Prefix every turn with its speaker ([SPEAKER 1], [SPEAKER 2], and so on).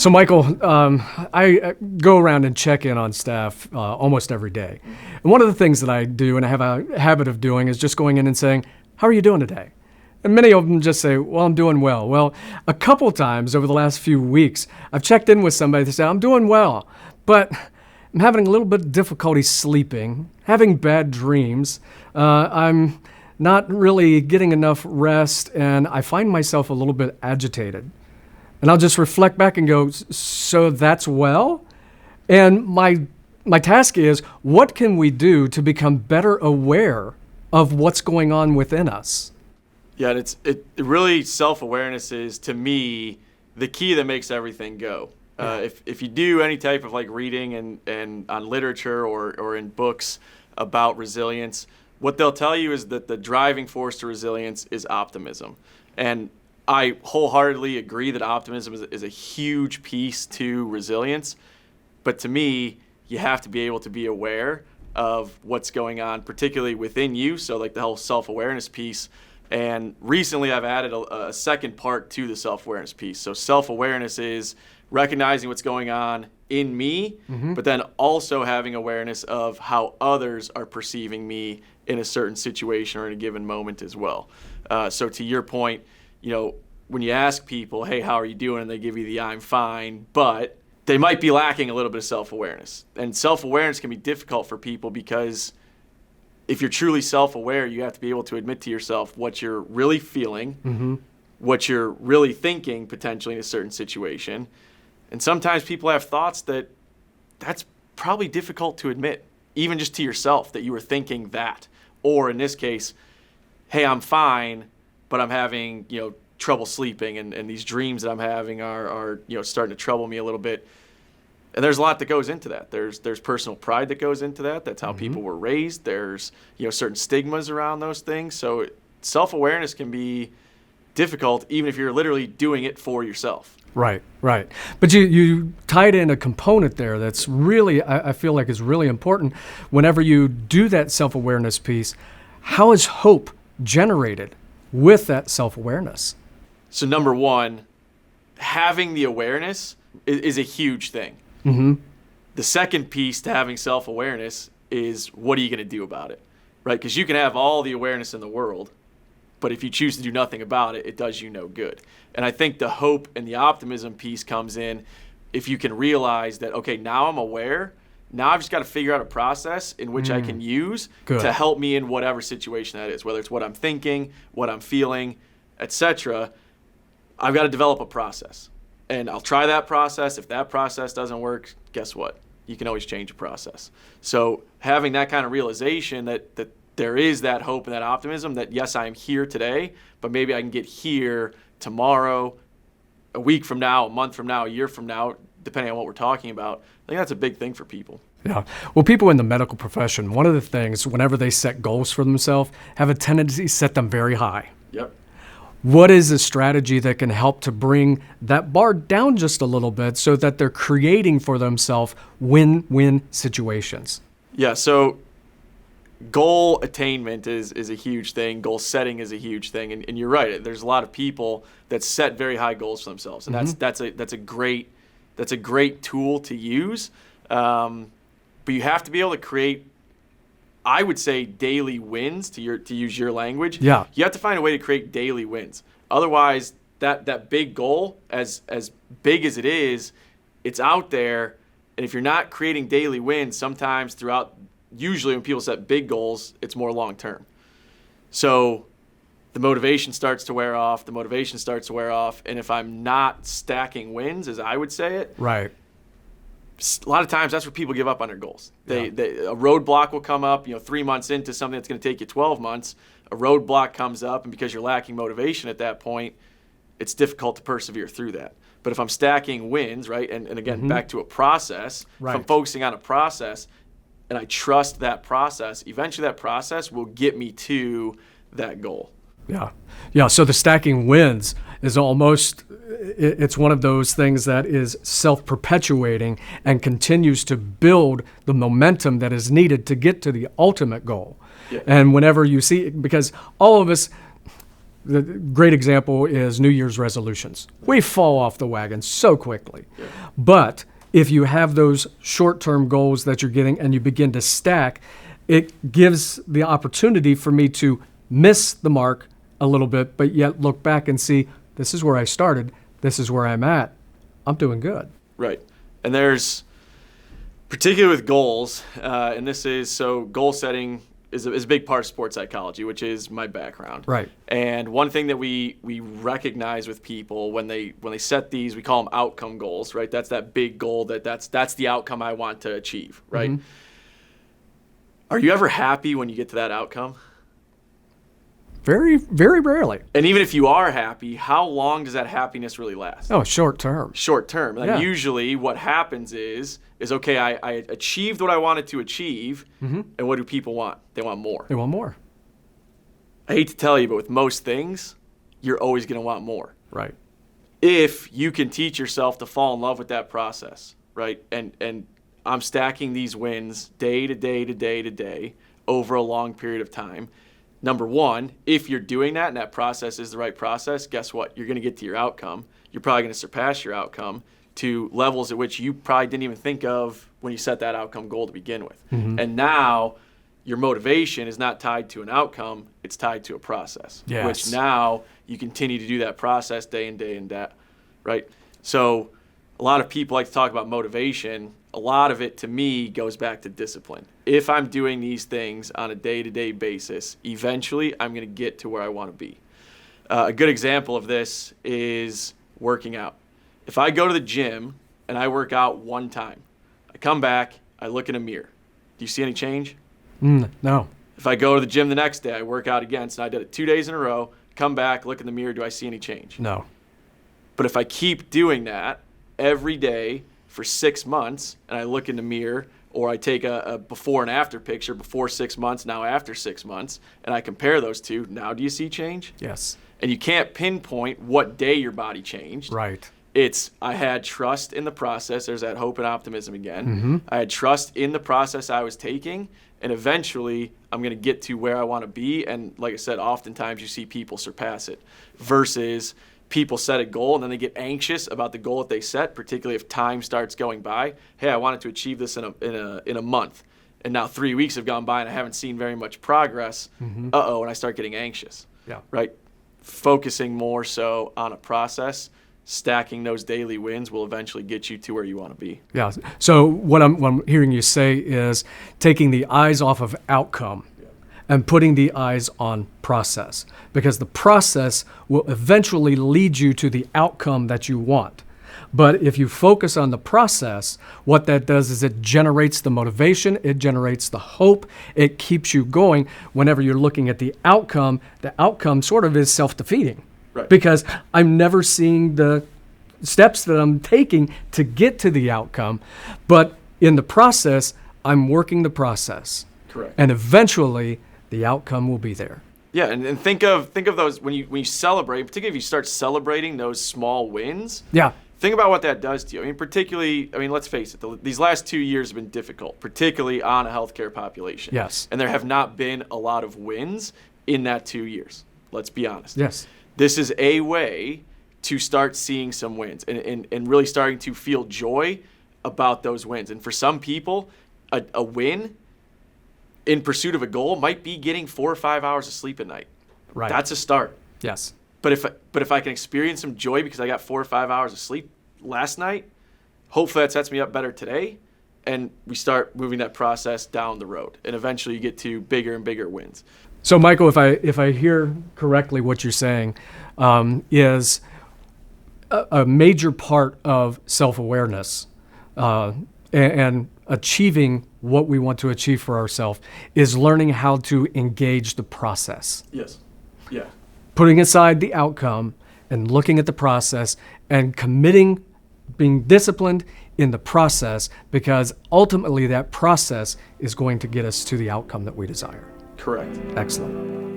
[SPEAKER 1] So, Michael, I go around and check in on staff almost every day. And one of the things that I do, and I have a habit of doing, is just going in and saying, "How are you doing today?" And many of them just say, "Well, I'm doing well." Well, a couple times over the last few weeks, I've checked in with somebody that said, "I'm doing well, but I'm having a little bit of difficulty sleeping, having bad dreams. I'm not really getting enough rest, and I find myself a little bit agitated." And I'll just reflect back and go, "So that's well?" And my task is, what can we do to become better aware of what's going on within us?
[SPEAKER 2] Yeah, and it really, self-awareness is, to me, the key that makes everything go. If you do any type of like reading and on literature or in books about resilience, what they'll tell you is that the driving force to resilience is optimism. And I wholeheartedly agree that optimism is a huge piece to resilience. But to me, you have to be able to be aware of what's going on, particularly within you. So like the whole self-awareness piece. And recently I've added a second part to the self-awareness piece. So self-awareness is recognizing what's going on in me, but then also having awareness of how others are perceiving me in a certain situation or in a given moment as well. So to your point, when you ask people, "Hey, how are you doing?" and they give you the "I'm fine," but they might be lacking a little bit of self-awareness. And self-awareness can be difficult for people because if you're truly self-aware, you have to be able to admit to yourself what you're really feeling, what you're really thinking potentially in a certain situation. And sometimes people have thoughts that's probably difficult to admit, even just to yourself, that you were thinking that. Or in this case, "Hey, I'm fine, but I'm having, trouble sleeping, and these dreams that I'm having are starting to trouble me a little bit." And there's a lot that goes into that. There's personal pride that goes into that. That's how people were raised. There's certain stigmas around those things. So self-awareness can be difficult even if you're literally doing it for yourself.
[SPEAKER 1] Right. But you tied in a component there that's really, I feel like, is really important. Whenever you do that self-awareness piece, how is hope generated with that self-awareness?
[SPEAKER 2] So number one, having the awareness is a huge thing. The second piece to having self-awareness is, what are you going to do about it, right? Because you can have all the awareness in the world, but if you choose to do nothing about it, it does you no good. And I think the hope and the optimism piece comes in if you can realize that, okay, now I'm aware. Now I've just got to figure out a process in which I can use to help me in whatever situation that is, whether it's what I'm thinking, what I'm feeling, etc. I've got to develop a process. And I'll try that process. If that process doesn't work, guess what? You can always change a process. So having that kind of realization that there is that hope and that optimism that, yes, I am here today, but maybe I can get here tomorrow, a week from now, a month from now, a year from now, depending on what we're talking about. I think that's a big thing for people.
[SPEAKER 1] Yeah. Well, people in the medical profession, one of the things, whenever they set goals for themselves, have a tendency to set them very high.
[SPEAKER 2] Yep.
[SPEAKER 1] What is a strategy that can help to bring that bar down just a little bit so that they're creating for themselves win-win situations?
[SPEAKER 2] Yeah, so goal attainment is a huge thing. Goal setting is a huge thing. And you're right. There's a lot of people that set very high goals for themselves. And that's a great tool to use. But you have to be able to create, I would say, daily wins, to use your language.
[SPEAKER 1] Yeah.
[SPEAKER 2] You have to find a way to create daily wins. Otherwise, that big goal, as big as it is, it's out there. And if you're not creating daily wins, sometimes usually when people set big goals, it's more long term. So the motivation starts to wear off. And if I'm not stacking wins, as I would say it,
[SPEAKER 1] right,
[SPEAKER 2] a lot of times that's where people give up on their goals. A roadblock will come up, 3 months into something that's going to take you 12 months. A roadblock comes up, and because you're lacking motivation at that point, it's difficult to persevere through that. But if I'm stacking wins, right, and again, back to a process, if I'm focusing on a process and I trust that process, eventually that process will get me to that goal.
[SPEAKER 1] Yeah. So the stacking wins is almost, it's one of those things that is self-perpetuating and continues to build the momentum that is needed to get to the ultimate goal. Yeah. And whenever you see, because all of us, The great example is New Year's resolutions. We fall off the wagon so quickly.
[SPEAKER 2] Yeah.
[SPEAKER 1] But if you have those short-term goals that you're getting and you begin to stack, it gives the opportunity for me to miss the mark a little bit, but yet look back and see, this is where I started, this is where I'm at, I'm doing good.
[SPEAKER 2] Right. And there's, particularly with goals, and this is, so goal setting is a big part of sports psychology, which is my background.
[SPEAKER 1] Right.
[SPEAKER 2] And one thing that we recognize with people when they set these, we call them outcome goals, right? That's that big goal that's the outcome I want to achieve, right? Mm-hmm. Are you ever happy when you get to that outcome?
[SPEAKER 1] Very, very rarely.
[SPEAKER 2] And even if you are happy, how long does that happiness really last?
[SPEAKER 1] Oh, short term.
[SPEAKER 2] Short term. And
[SPEAKER 1] yeah.
[SPEAKER 2] Usually what happens is okay, I achieved what I wanted to achieve, mm-hmm. and what do people want? They want more.
[SPEAKER 1] They want more.
[SPEAKER 2] I hate to tell you, but with most things, you're always going to want more.
[SPEAKER 1] Right.
[SPEAKER 2] If you can teach yourself to fall in love with that process, right? And I'm stacking these wins day to day to day to day over a long period of time. Number one, if you're doing that and that process is the right process, guess what? You're going to get to your outcome. You're probably going to surpass your outcome to levels at which you probably didn't even think of when you set that outcome goal to begin with. Mm-hmm. And now your motivation is not tied to an outcome, it's tied to a process.
[SPEAKER 1] Yes.
[SPEAKER 2] Which now you continue to do that process day in, day in, day, right? So a lot of people like to talk about motivation. A lot of it, to me, goes back to discipline. If I'm doing these things on a day-to-day basis, eventually I'm going to get to where I want to be. A good example of this is working out. If I go to the gym and I work out one time, I come back, I look in a mirror. Do you see any change?
[SPEAKER 1] No.
[SPEAKER 2] If I go to the gym the next day, I work out again, so I did it 2 days in a row, come back, look in the mirror, do I see any change?
[SPEAKER 1] No.
[SPEAKER 2] But if I keep doing that every day for 6 months, and I look in the mirror, or I take a before and after picture, before 6 months, now after 6 months, and I compare those two, now do you see change?
[SPEAKER 1] Yes.
[SPEAKER 2] And you can't pinpoint what day your body changed.
[SPEAKER 1] Right.
[SPEAKER 2] It's, I had trust in the process. There's that hope and optimism again.
[SPEAKER 1] Mm-hmm.
[SPEAKER 2] I had trust in the process I was taking, and eventually I'm going to get to where I want to be. And like I said, oftentimes you see people surpass it versus people set a goal and then they get anxious about the goal that they set, particularly if time starts going by. Hey, I wanted to achieve this in a month, and now 3 weeks have gone by and I haven't seen very much progress. Mm-hmm. And I start getting anxious.
[SPEAKER 1] Yeah.
[SPEAKER 2] Right? Focusing more so on a process, stacking those daily wins will eventually get you to where you want to be.
[SPEAKER 1] Yeah. So what I'm hearing you say is taking the eyes off of outcome and putting the eyes on process, because the process will eventually lead you to the outcome that you want. But if you focus on the process, what that does is it generates the motivation, it generates the hope, it keeps you going. Whenever you're looking at the outcome sort of is self-defeating.
[SPEAKER 2] Right.
[SPEAKER 1] Because I'm never seeing the steps that I'm taking to get to the outcome, but in the process, I'm working the process.
[SPEAKER 2] Correct.
[SPEAKER 1] And eventually, the outcome will be there.
[SPEAKER 2] Yeah, and think of those when you celebrate, particularly if you start celebrating those small wins.
[SPEAKER 1] Yeah.
[SPEAKER 2] Think about what that does to you. I mean, let's face it, these last 2 years have been difficult, particularly on a healthcare population.
[SPEAKER 1] Yes.
[SPEAKER 2] And there have not been a lot of wins in that 2 years. Let's be honest.
[SPEAKER 1] Yes.
[SPEAKER 2] This is a way to start seeing some wins and really starting to feel joy about those wins. And for some people, a win in pursuit of a goal might be getting 4 or 5 hours of sleep at night.
[SPEAKER 1] Right.
[SPEAKER 2] That's a start.
[SPEAKER 1] Yes.
[SPEAKER 2] But if I can experience some joy because I got 4 or 5 hours of sleep last night, hopefully that sets me up better today, and we start moving that process down the road, and eventually you get to bigger and bigger wins.
[SPEAKER 1] So, Michael, if I hear correctly, what you're saying is a major part of self-awareness and achieving what we want to achieve for ourselves is learning how to engage the process.
[SPEAKER 2] Yes. Yeah.
[SPEAKER 1] Putting aside the outcome and looking at the process and committing, being disciplined in the process, because ultimately that process is going to get us to the outcome that we desire.
[SPEAKER 2] Correct.
[SPEAKER 1] Excellent.